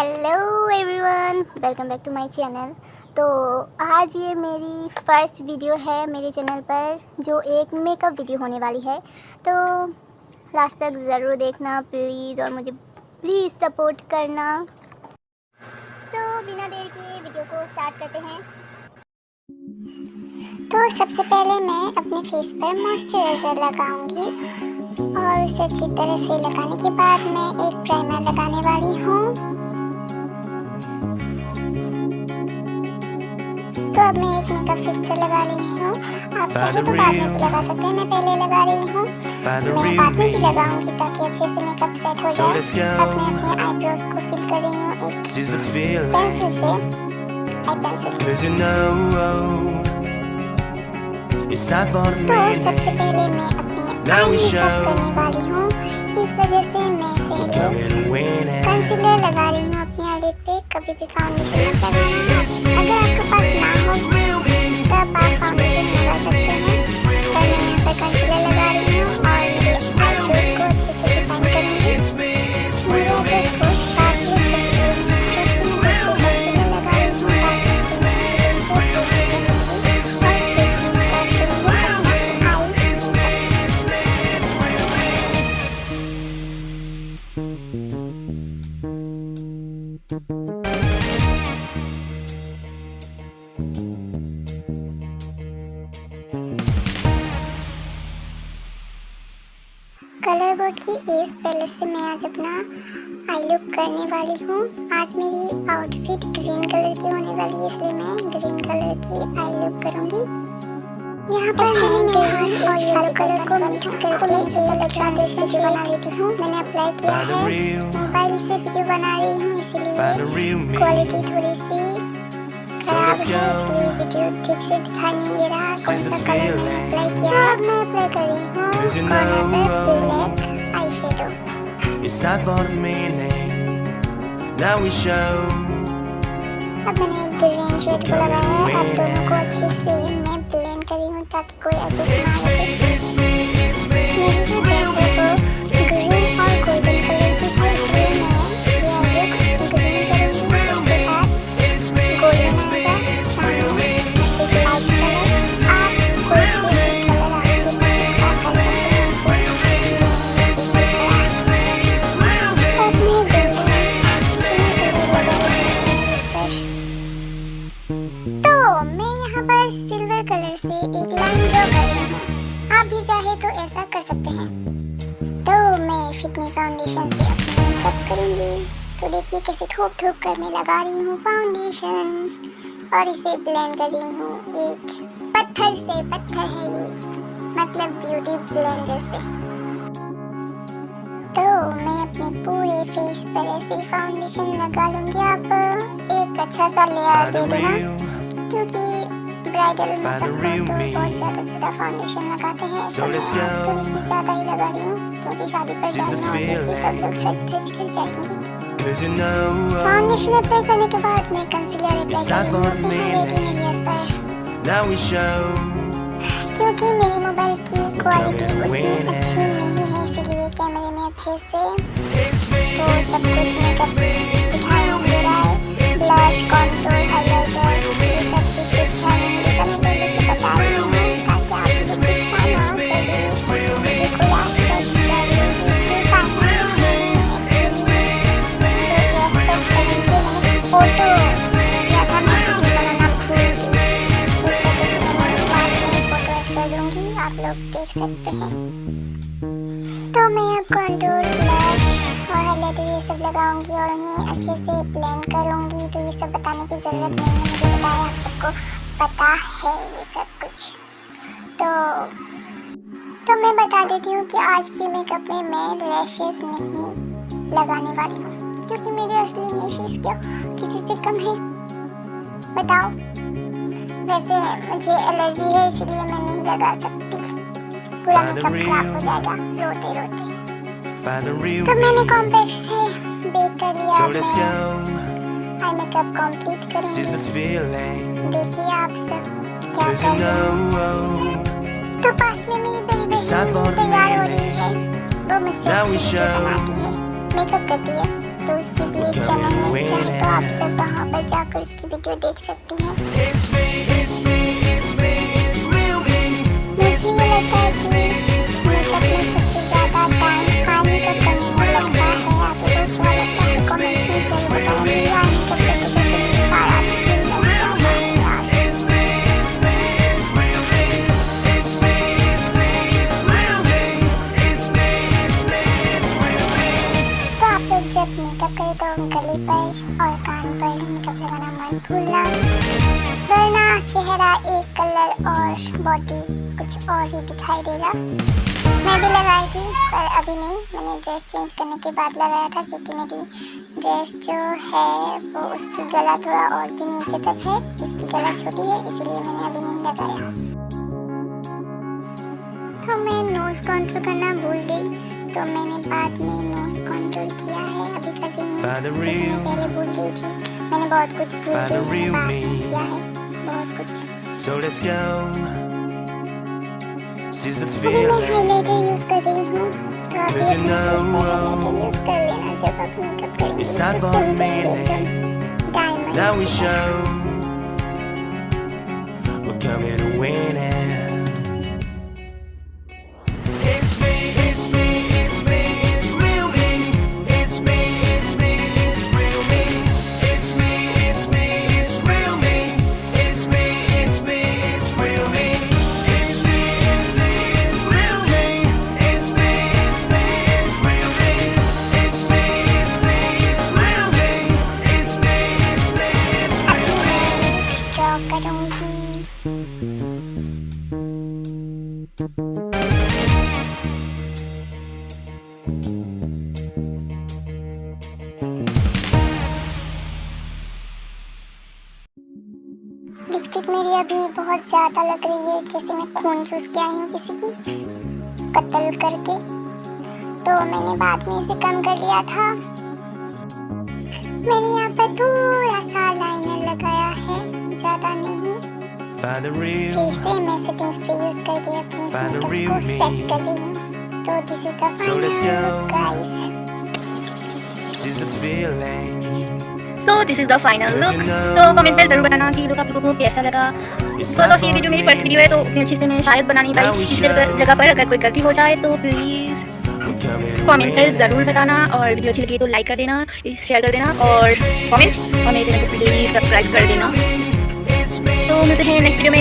Hello everyone, welcome back to my channel. तो आज ये मेरी फर्स्ट वीडियो है मेरे चैनल पर, जो एक मेकअप वीडियो होने वाली है। तो लास्ट तक ज़रूर देखना प्लीज़, और मुझे प्लीज़ सपोर्ट करना। तो बिना देर किए वीडियो को स्टार्ट करते हैं। तो सबसे पहले मैं अपने फेस पर मॉइस्चराइज़र लगाऊंगी, और उसे अच्छी तरह से लगाने के बाद मैं एक प्राइमर लगाने वाली हूँ। तो अब मैं एक मेकअप फिक्सर लगा रही हूँ। आप चाहे तो बाद में भी लगा सकते हैं, मैं पहले लगा रही हूँ। मैं बाद में भी लगाऊंगी ताकि अच्छे से मेकअप सेट हो जाए। अब मैं अपने आईब्रोज को फिल कर रही हूँ एक पेंसिल से, तो सबसे पहले मैं अपनी आई मेकअप करने वाली हूँ। इस वजह से मैं पहले कंसीलर लगा रही हूँ अपनी आईलिड पे, कभी भी फाउंडेशन मत लगाना। अगर आपके पास ना हो तब आप फाउंडेशन लगा सकते हैं। तो मैं यहाँ पर कंसीलर लगा रही हूँ और मेरे आईब्रोज को अच्छे से डिफाइन करूँगी। मेरे आईब्रोज को शार्प कलर बोर्ड की इस पैलेट से मैं आज अपना आई लुक करने वाली हूँ। आज मेरी आउटफिट ग्रीन कलर की होने वाली है, इसलिए मैं ग्रीन कलर की आई लुक करूँगी। यहाँ पर मैं ग्रीन और येलो कलर को मिक्स करके एक फाउंडेशन बना लेती हूँ। मैंने अप्लाई किया है, मोबाइल से वीडियो बना रही हूँ, इसलिए क्वालिटी थोड़ी सी खराब है, इसलिए वीडियो ठीक से दिखाई नहीं दे रहा कौन सा कलर मैंने अप्लाई किया। अब मैं अप्लाई कर रही हूँ ब्लैक आई शेडो। अब मैंने एक ग्रीन शेड को लगाया है। अब दोनों को अच्छे से मैं ब्लेंड कर रही हूँ ताकि कोई एडजस्ट ना लगे। मेरी जो ड्रेस है वो ग्रीन और गोल्डन कलर की है, इसलिए मैं ये ग्रीन करूँगी। उसके बाद गोल्डन आएगा, सिल्वर कलर से एक लाइन ड्रॉ कर रही हूँ। आप भी चाहे तो ऐसा कर सकते हैं। तो मैं फिटमी फाउंडेशन से अपना मेकअप करूँगी। तो देखिए कैसे थोप थोप कर मैं लगा रही हूँ फाउंडेशन, और इसे ब्लेंड कर रही हूँ एक पत्थर से। पत्थर है ये, मतलब ब्यूटी ब्लेंडर से। तो मैं अपने पूरे फेस पर ऐसे फाउंडेशन लगा लूँगी। आप एक अच्छा सा लेयर दे देना, क्योंकि ब्राइडल मेकअप में तो बहुत ज़्यादा फाउंडेशन लगाते हैं। तो मैं आज थोड़ी सी ज़्यादा ही लगा रही हूँ, क्योंकि शादी पर जाना होगी, सब लोग सच कर जाएंगे। फाउंडेशन अप्लाई करने के बाद मैं कंसीलर अप्लाई कर रही हूँ अपने रेटिंग एरियाज पर, क्योंकि मेरे मोबाइल की क्वालिटी उतनी अच्छी नहीं है, इसलिए कैमरे में अच्छे से तो सब कुछ मेकअप दिखाई नहीं दे रहा है। ब्लश, कॉन्टूर, हाइलाइटर, ये सब कुछ अच्छा नहीं है। मैं पहले से बता रही हूँ ताकि आप लोग फोटो या था, मैं बनाना भूल गई, आप लोग देख सकते हैं। तो मैं अब कॉन्टूर, ब्लश और हाइलाइटर ये सब लगाऊंगी और उन्हें अच्छे से ब्लेंड करूंगी। तो ये सब बताने की ज़रूरत नहीं है, मुझे पता है, आप सबको पता है ये सब कुछ। तो मैं बता देती हूँ कि आज के मेकअप में मैं लैशेस नहीं लगाने वाली हूँ, क्योंकि मेरे असली लैशेस क्या किसी से कम है, बताओ। वैसे मुझे एलर्जी है, इसलिए मैं नहीं लगा सकती, पूरा मेकअप खराब हो जाएगा रोते रोते। तो मैंने कॉम्पैक्ट से बेक कर लिया है। आई मेकअप कंप्लीट करूँगी। देखिए आप सब क्या कर रहे हैं। तो पास में मेरी बेबी तैयार हो रही है, वो मुझसे बनाती है, मेकअप करती है, तो उसकी भी एक चैनल है। वीडियो देख सकती हैं। It's me, it's me, it's me, it's real me. It's मुझे me, ये लगता है it's कि me, it's real मेकअप में me. सबसे ज़्यादा टाइम खाने का करने में लगता है। आपको क्या लगता है कमेंट में ज़रूर बताइए। या मेकअप करते करते सारा दिन लग जाता है यार। It's me, it's me, it's real me. It's me, it's me, it's real me. It's me, it's me, it's real me. तो आप लोग जब मेकअप करें तो गले पर और कान पर मेकअप लगाना मत भूलना, वरना चेहरा एक कलर और बॉडी कुछ और ही दिखाई देगा। मैं भी लगाई थी पर अभी नहीं, मैंने ड्रेस चेंज करने के बाद लगाया था, क्योंकि मेरी ड्रेस जो है वो उसकी गला थोड़ा और भी नीचे तक है, इसकी गला छोटी है, इसलिए मैंने अभी नहीं लगाया। तो मैं नोज कॉन्टूर करना भूल गई, तो मैंने बाद में नोज कॉन्टूर किया है, अभी कर रही हूँ। क्योंकि मैं पहले भूल गई थी, मैंने बहुत कुछ भूल गई, मैंने बाद में किया है बहुत कुछ। So let's go. She's a अभी मैं feeling. हाइलाइटर यूज कर रही हूँ, तो आप भी Cause you अपने know, फेस पे हाइलाइटर यूज कर लेना जब आप मेकअप करेंगे, it's तो time for चमकेंगे meaning. एकदम डायमंड Now we की show तरह। we're coming to win it. It's me, it's me, it's me, it's real me. It's me, it's me, it's real me. It's me, it's me, it's real me. It's me, it's me, it's real me. It's me, it's me, it's real me. It's me, it's me, it's real me. It's me, it's me, it's real me. It's me, it's me, it's अभी real me. मैं draw करूँगी। Lipstick मेरी अभी बहुत ज़्यादा लग रही है, जैसे मैं खून चूस के आई हूँ किसी की कत्ल करके, तो मैंने बाद में इसे कम कर लिया था। मैंने यहाँ पर थोड़ा सा लाइनर लगाया है, ज़्यादा नहीं। Find the real. फेस पे मैं सेटिंग स्प्रे यूज़ करके अपने Find the मेकअप real को me. सेट कर रही हूँ। तो this is the So let's final go. Look guys. She's a feeling. So this is the final look. तो कमेंट पे जरूर बताना कि लुक आप लोगों को कैसा लगा। तो ये वीडियो मेरी फर्स्ट वीडियो है, तो उतनी अच्छे से मैं शायद बना नहीं पाई। इस जगह पर अगर कोई गलती हो जाए तो प्लीज़ कमेंट पे ज़रूर बताना, और वीडियो अच्छी लगी तो लाइक कर देना, शेयर कर देना, और कमेंट और मेरे चैनल को प्लीज़ सब्सक्राइब कर देना। तो मिलते हैं नेक्स्ट वीडियो में।